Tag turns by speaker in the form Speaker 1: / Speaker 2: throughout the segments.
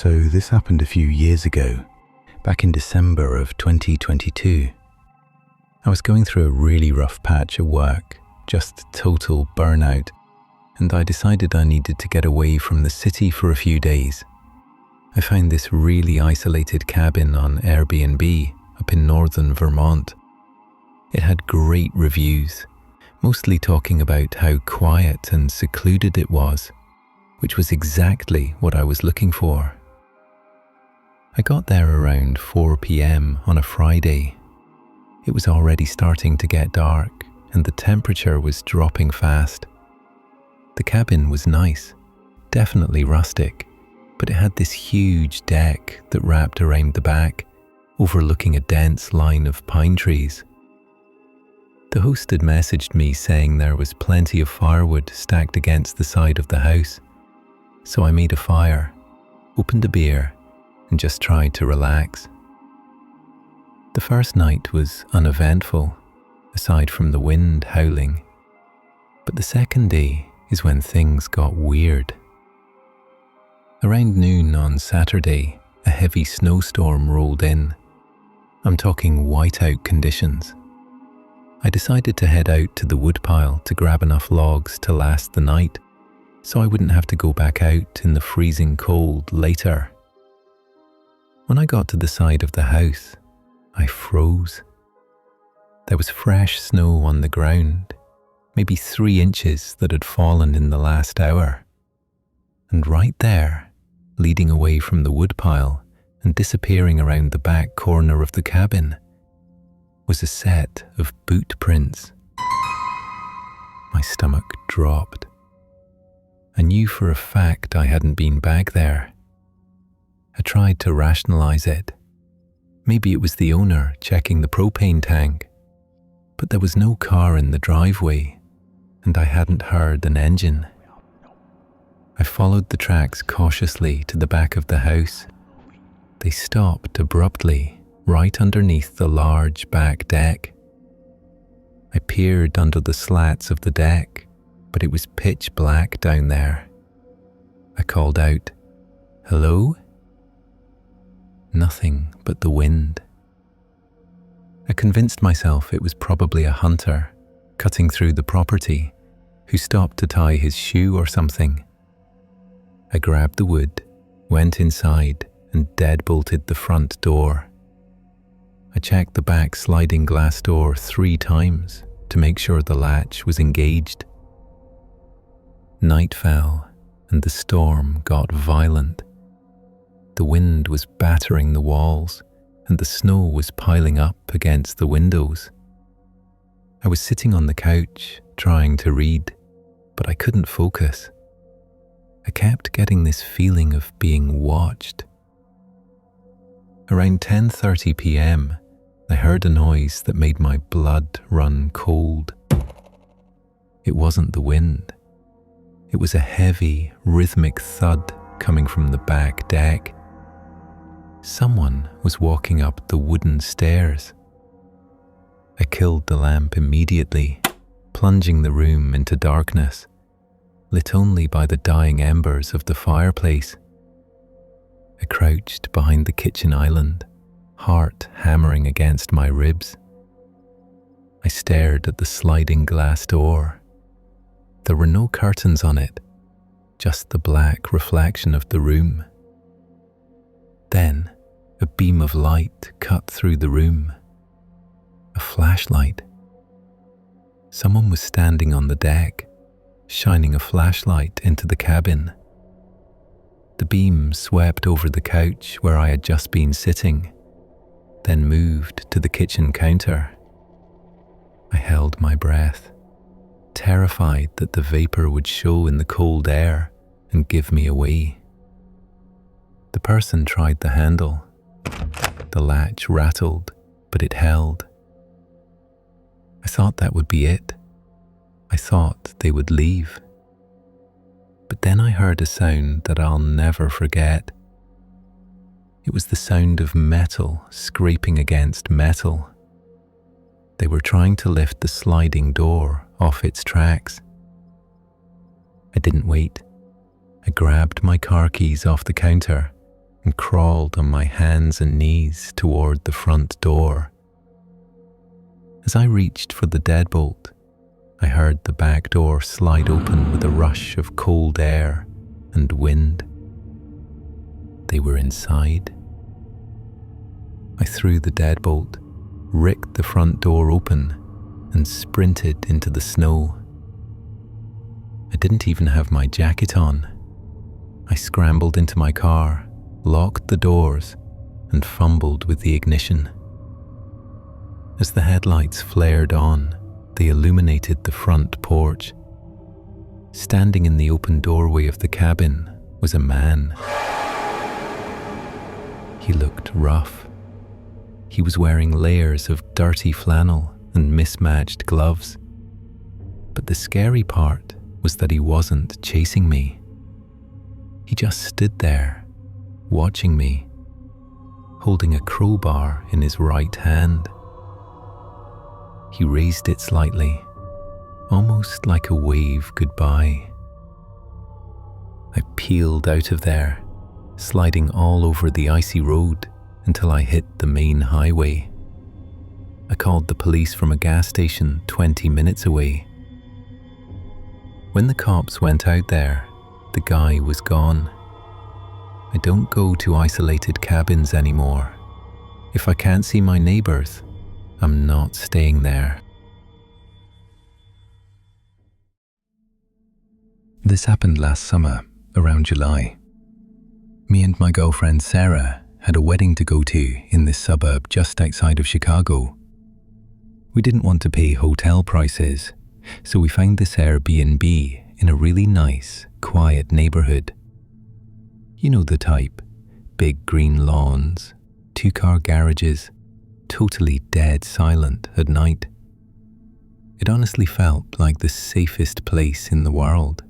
Speaker 1: So this happened a few years ago, back in December of 2022. I was going through a really rough patch at work, just total burnout, and I decided I needed to get away from the city for a few days. I found this really isolated cabin on Airbnb up in northern Vermont. It had great reviews, mostly talking about how quiet and secluded it was, which was exactly what I was looking for. I got there around 4 p.m. on a Friday. It was already starting to get dark and the temperature was dropping fast. The cabin was nice, definitely rustic, but it had this huge deck that wrapped around the back, overlooking a dense line of pine trees. The host had messaged me saying there was plenty of firewood stacked against the side of the house. So I made a fire, opened a beer, and just tried to relax. The first night was uneventful, aside from the wind howling. But the second day is when things got weird. Around noon on Saturday, a heavy snowstorm rolled in. I'm talking whiteout conditions. I decided to head out to the woodpile to grab enough logs to last the night, so I wouldn't have to go back out in the freezing cold later. When I got to the side of the house, I froze. There was fresh snow on the ground, maybe 3 inches that had fallen in the last hour. And right there, leading away from the woodpile and disappearing around the back corner of the cabin, was a set of boot prints. My stomach dropped. I knew for a fact I hadn't been back there. I tried to rationalize it. Maybe it was the owner checking the propane tank, but there was no car in the driveway, and I hadn't heard an engine. I followed the tracks cautiously to the back of the house. They stopped abruptly, right underneath the large back deck. I peered under the slats of the deck, but it was pitch black down there. I called out, "Hello?" Nothing but the wind. I convinced myself it was probably a hunter cutting through the property who stopped to tie his shoe or something. I grabbed the wood, went inside, and deadbolted the front door. I checked the back sliding glass door 3 times to make sure the latch was engaged. Night fell, and the storm got violent. The wind was battering the walls, and the snow was piling up against the windows. I was sitting on the couch, trying to read, but I couldn't focus. I kept getting this feeling of being watched. Around 10:30 p.m., I heard a noise that made my blood run cold. It wasn't the wind. It was a heavy, rhythmic thud coming from the back deck. Someone was walking up the wooden stairs. I killed the lamp immediately, plunging the room into darkness, lit only by the dying embers of the fireplace. I crouched behind the kitchen island, heart hammering against my ribs. I stared at the sliding glass door. There were no curtains on it, just the black reflection of the room. Then, a beam of light cut through the room. A flashlight. Someone was standing on the deck, shining a flashlight into the cabin. The beam swept over the couch where I had just been sitting, then moved to the kitchen counter. I held my breath, terrified that the vapor would show in the cold air and give me away. The person tried the handle. The latch rattled, but it held. I thought that would be it. I thought they would leave. But then I heard a sound that I'll never forget. It was the sound of metal scraping against metal. They were trying to lift the sliding door off its tracks. I didn't wait. I grabbed my car keys off the counter, and crawled on my hands and knees toward the front door. As I reached for the deadbolt, I heard the back door slide open with a rush of cold air and wind. They were inside. I threw the deadbolt, ricked the front door open, and sprinted into the snow. I didn't even have my jacket on. I scrambled into my car, locked the doors, and fumbled with the ignition. As the headlights flared on, they illuminated the front porch. Standing in the open doorway of the cabin was a man. He looked rough. He was wearing layers of dirty flannel and mismatched gloves. But the scary part was that he wasn't chasing me. He just stood there, watching me, holding a crowbar in his right hand. He raised it slightly, almost like a wave goodbye. I peeled out of there, sliding all over the icy road until I hit the main highway. I called the police from a gas station 20 minutes away. When the cops went out there, the guy was gone. I don't go to isolated cabins anymore. If I can't see my neighbors, I'm not staying there. This happened last summer, around July. Me and my girlfriend Sarah had a wedding to go to in this suburb just outside of Chicago. We didn't want to pay hotel prices, so we found this Airbnb in a really nice, quiet neighborhood. You know the type: big green lawns, 2-car garages, totally dead silent at night. It honestly felt like the safest place in the world.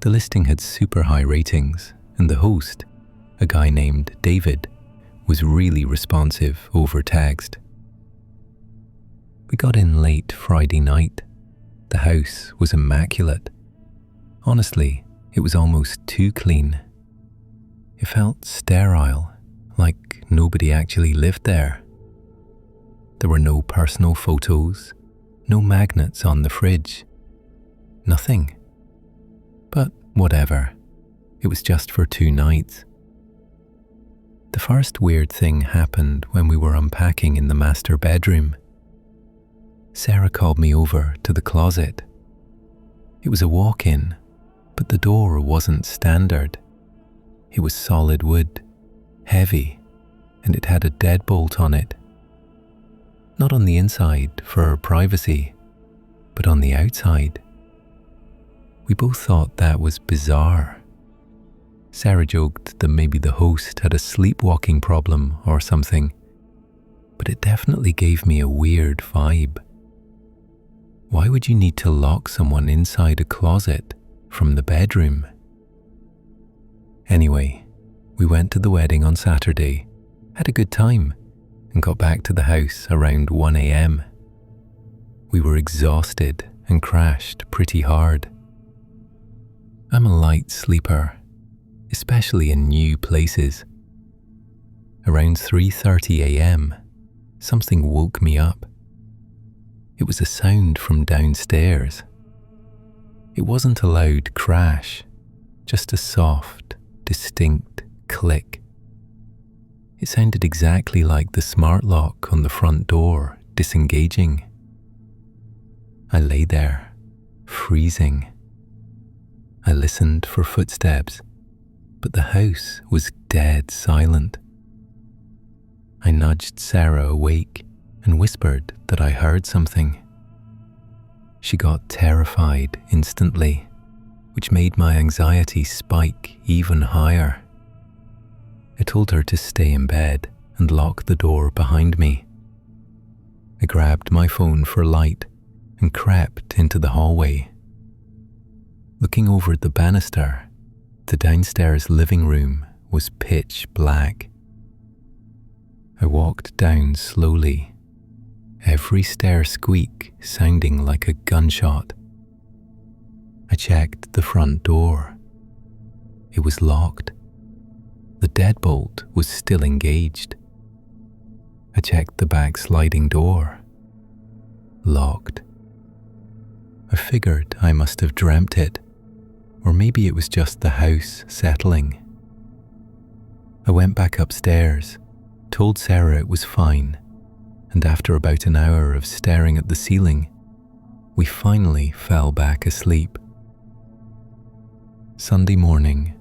Speaker 1: The listing had super high ratings, and the host, a guy named David, was really responsive over text. We got in late Friday night. The house was immaculate. Honestly, it was almost too clean. It felt sterile, like nobody actually lived there. There were no personal photos, no magnets on the fridge. Nothing. But whatever. It was just for 2 nights. The first weird thing happened when we were unpacking in the master bedroom. Sarah called me over to the closet. It was a walk-in, but the door wasn't standard. It was solid wood, heavy, and it had a deadbolt on it. Not on the inside for privacy, but on the outside. We both thought that was bizarre. Sarah joked that maybe the host had a sleepwalking problem or something, but it definitely gave me a weird vibe. Why would you need to lock someone inside a closet from the bedroom? Anyway, we went to the wedding on Saturday, had a good time, and got back to the house around 1 a.m. We were exhausted and crashed pretty hard. I'm a light sleeper, especially in new places. Around 3:30 a.m., something woke me up. It was a sound from downstairs. It wasn't a loud crash, just a soft, distinct click. It sounded exactly like the smart lock on the front door disengaging. I lay there, freezing. I listened for footsteps, but the house was dead silent. I nudged Sarah awake and whispered that I heard something. She got terrified instantly, which made my anxiety spike even higher. I told her to stay in bed and lock the door behind me. I grabbed my phone for light and crept into the hallway. Looking over the banister, the downstairs living room was pitch black. I walked down slowly, every stair squeak sounding like a gunshot. I checked the front door. It was locked. The deadbolt was still engaged. I checked the back sliding door. Locked. I figured I must have dreamt it, or maybe it was just the house settling. I went back upstairs, told Sarah it was fine, and after about an hour of staring at the ceiling, we finally fell back asleep. Sunday morning,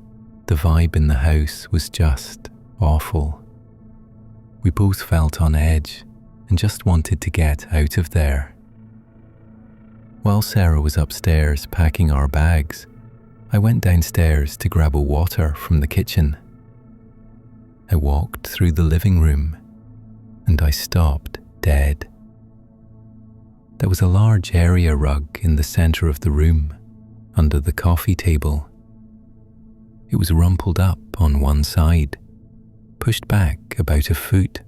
Speaker 1: the vibe in the house was just awful. We both felt on edge and just wanted to get out of there. While Sarah was upstairs packing our bags, I went downstairs to grab a water from the kitchen. I walked through the living room and I stopped dead. There was a large area rug in the center of the room, under the coffee table. It was rumpled up on one side, pushed back about a foot.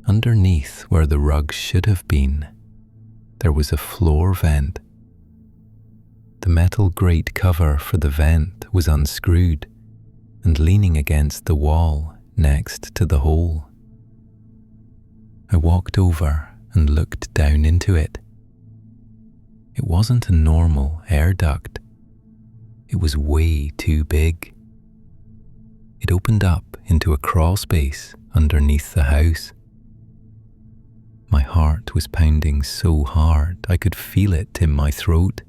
Speaker 1: Underneath where the rug should have been, there was a floor vent. The metal grate cover for the vent was unscrewed and leaning against the wall next to the hole. I walked over and looked down into it. It wasn't a normal air duct. It was way too big. It opened up into a crawl space underneath the house. My heart was pounding so hard I could feel it in my throat.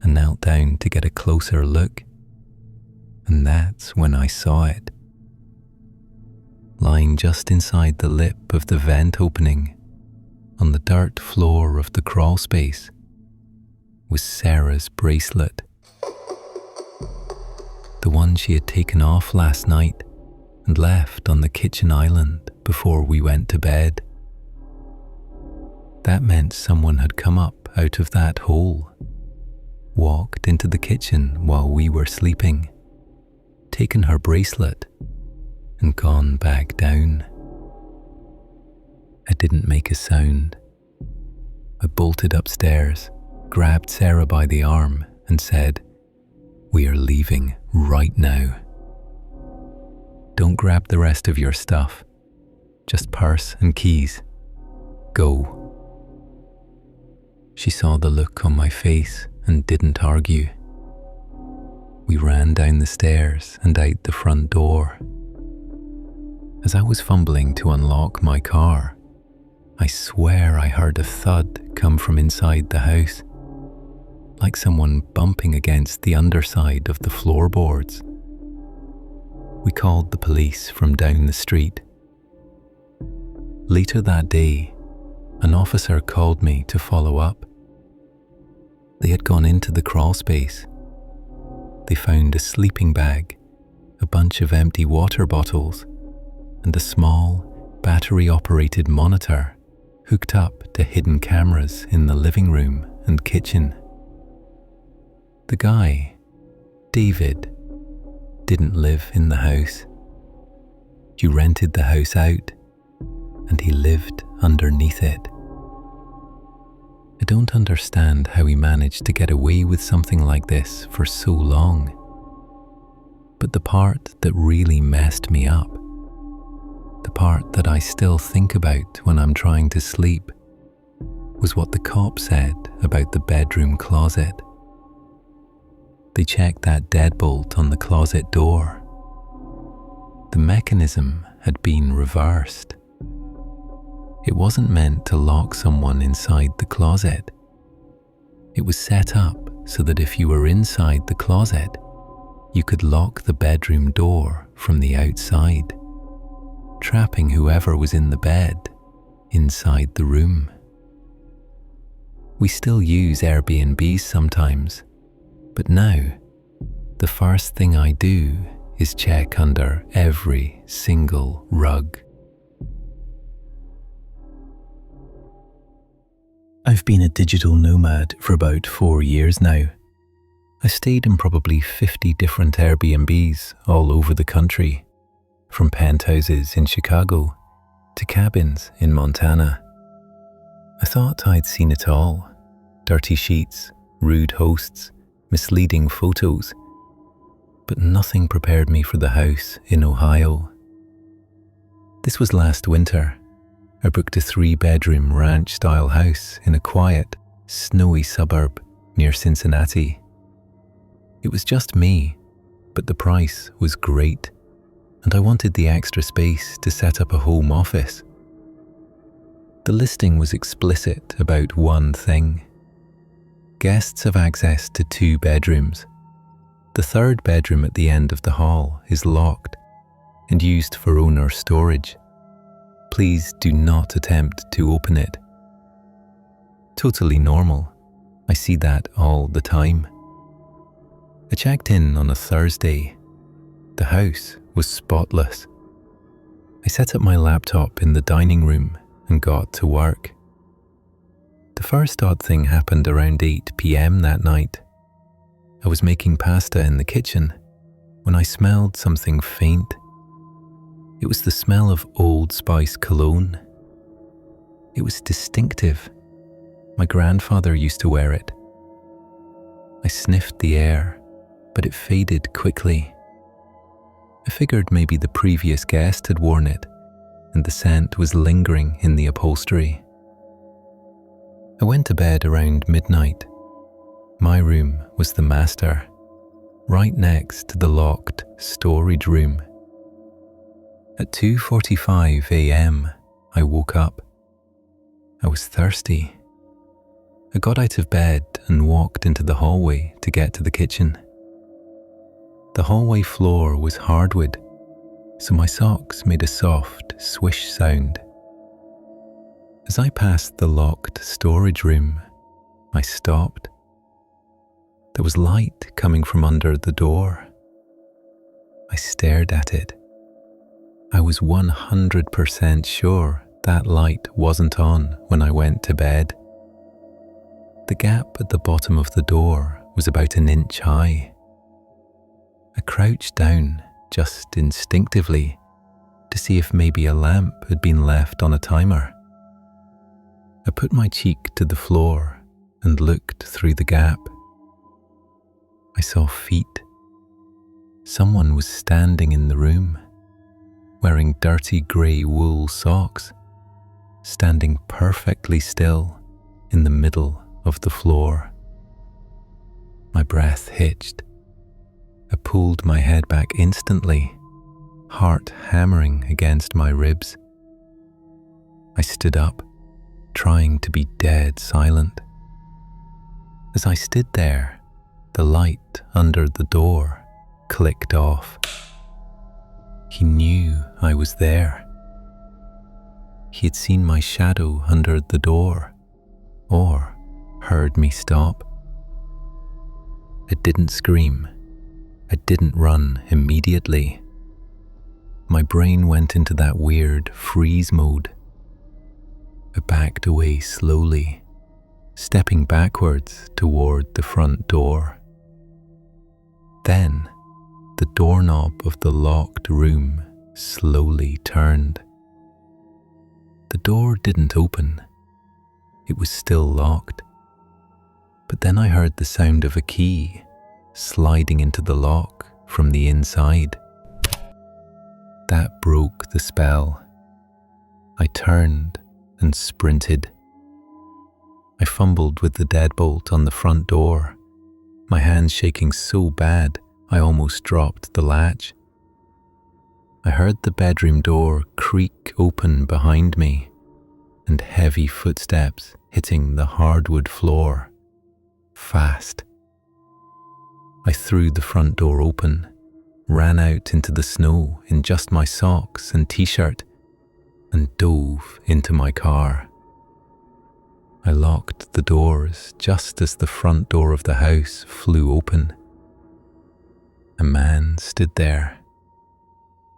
Speaker 1: I knelt down to get a closer look, and that's when I saw it. Lying just inside the lip of the vent opening, on the dirt floor of the crawl space, was Sarah's bracelet. The one she had taken off last night and left on the kitchen island before we went to bed. That meant someone had come up out of that hole, walked into the kitchen while we were sleeping, taken her bracelet, and gone back down. I didn't make a sound. I bolted upstairs, grabbed Sarah by the arm, and said, "We are leaving right now. Don't grab the rest of your stuff, just purse and keys. Go." She saw the look on my face and didn't argue. We ran down the stairs and out the front door. As I was fumbling to unlock my car, I swear I heard a thud come from inside the house, like someone bumping against the underside of the floorboards. We called the police from down the street. Later that day, an officer called me to follow up. They had gone into the crawl space. They found a sleeping bag, a bunch of empty water bottles, and a small, battery-operated monitor hooked up to hidden cameras in the living room and kitchen. The guy, David, didn't live in the house. You rented the house out, and he lived underneath it. I don't understand how he managed to get away with something like this for so long. But the part that really messed me up, the part that I still think about when I'm trying to sleep, was what the cop said about the bedroom closet. They checked that deadbolt on the closet door. The mechanism had been reversed. It wasn't meant to lock someone inside the closet. It was set up so that if you were inside the closet, you could lock the bedroom door from the outside, trapping whoever was in the bed inside the room. We still use Airbnbs sometimes, but now the first thing I do is check under every single rug. I've been a digital nomad for about 4 years now. I stayed in probably 50 different Airbnbs all over the country, from penthouses in Chicago to cabins in Montana. I thought I'd seen it all: dirty sheets, rude hosts, misleading photos. But nothing prepared me for the house in Ohio. This was last winter. I booked a 3-bedroom ranch-style house in a quiet, snowy suburb near Cincinnati. It was just me, but the price was great, and I wanted the extra space to set up a home office. The listing was explicit about one thing. Guests have access to 2 bedrooms. The 3rd bedroom at the end of the hall is locked and used for owner storage. Please do not attempt to open it. Totally normal. I see that all the time. I checked in on a Thursday. The house was spotless. I set up my laptop in the dining room and got to work. The first odd thing happened around 8 p.m. that night. I was making pasta in the kitchen when I smelled something faint. It was the smell of Old Spice cologne. It was distinctive. My grandfather used to wear it. I sniffed the air, but it faded quickly. I figured maybe the previous guest had worn it, and the scent was lingering in the upholstery. I went to bed around midnight. My room was the master, right next to the locked storage room. At 2:45 a.m., I woke up. I was thirsty. I got out of bed and walked into the hallway to get to the kitchen. The hallway floor was hardwood, so my socks made a soft swish sound. As I passed the locked storage room, I stopped. There was light coming from under the door. I stared at it. I was 100% sure that light wasn't on when I went to bed. The gap at the bottom of the door was about an inch high. I crouched down just instinctively to see if maybe a lamp had been left on a timer. I put my cheek to the floor and looked through the gap. I saw feet. Someone was standing in the room, wearing dirty grey wool socks, standing perfectly still in the middle of the floor. My breath hitched. I pulled my head back instantly, heart hammering against my ribs. I stood up, trying to be dead silent. As I stood there, the light under the door clicked off. He knew I was there. He had seen my shadow under the door, or heard me stop. I didn't scream. I didn't run immediately. My brain went into that weird freeze mode. I backed away slowly, stepping backwards toward the front door. Then, the doorknob of the locked room slowly turned. The door didn't open. It was still locked. But then I heard the sound of a key sliding into the lock from the inside. That broke the spell. I turned and sprinted. I fumbled with the deadbolt on the front door, my hands shaking so bad I almost dropped the latch. I heard the bedroom door creak open behind me and heavy footsteps hitting the hardwood floor, fast. I threw the front door open, ran out into the snow in just my socks and t-shirt, and dove into my car. I locked the doors just as the front door of the house flew open. A man stood there.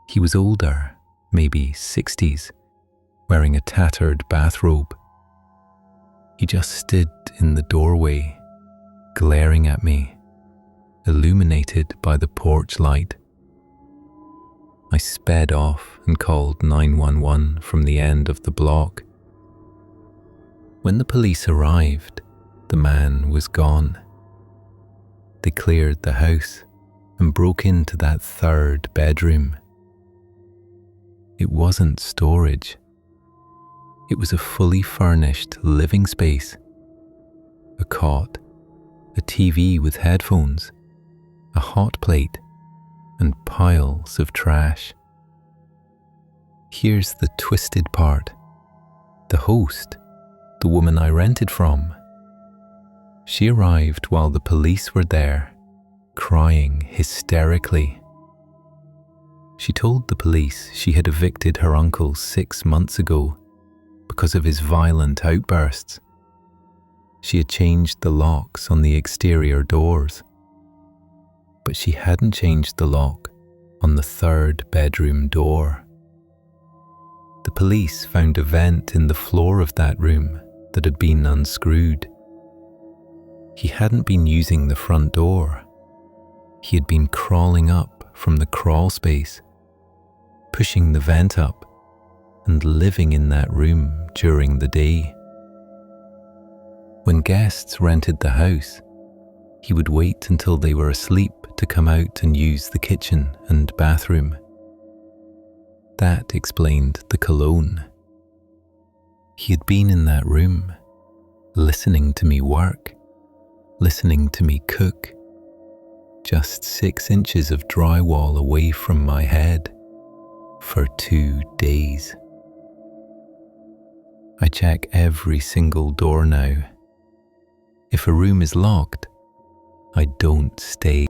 Speaker 1: He was older, maybe 60s, wearing a tattered bathrobe. He just stood in the doorway, glaring at me, illuminated by the porch light. I sped off and called 911 from the end of the block. When the police arrived, the man was gone. They cleared the house, and broke into that third bedroom. It wasn't storage. It was a fully furnished living space. A cot, a TV with headphones, a hot plate, and piles of trash. Here's the twisted part. The host, the woman I rented from, she arrived while the police were there, crying hysterically. She told the police she had evicted her uncle 6 months ago because of his violent outbursts. She had changed the locks on the exterior doors, but she hadn't changed the lock on the third bedroom door. The police found a vent in the floor of that room that had been unscrewed. He hadn't been using the front door. He had been crawling up from the crawl space, pushing the vent up, and living in that room during the day. When guests rented the house, he would wait until they were asleep to come out and use the kitchen and bathroom. That explained the cologne. He had been in that room, listening to me work, listening to me cook, just 6 inches of drywall away from my head, for 2 days. I check every single door now. If a room is locked, I don't stay.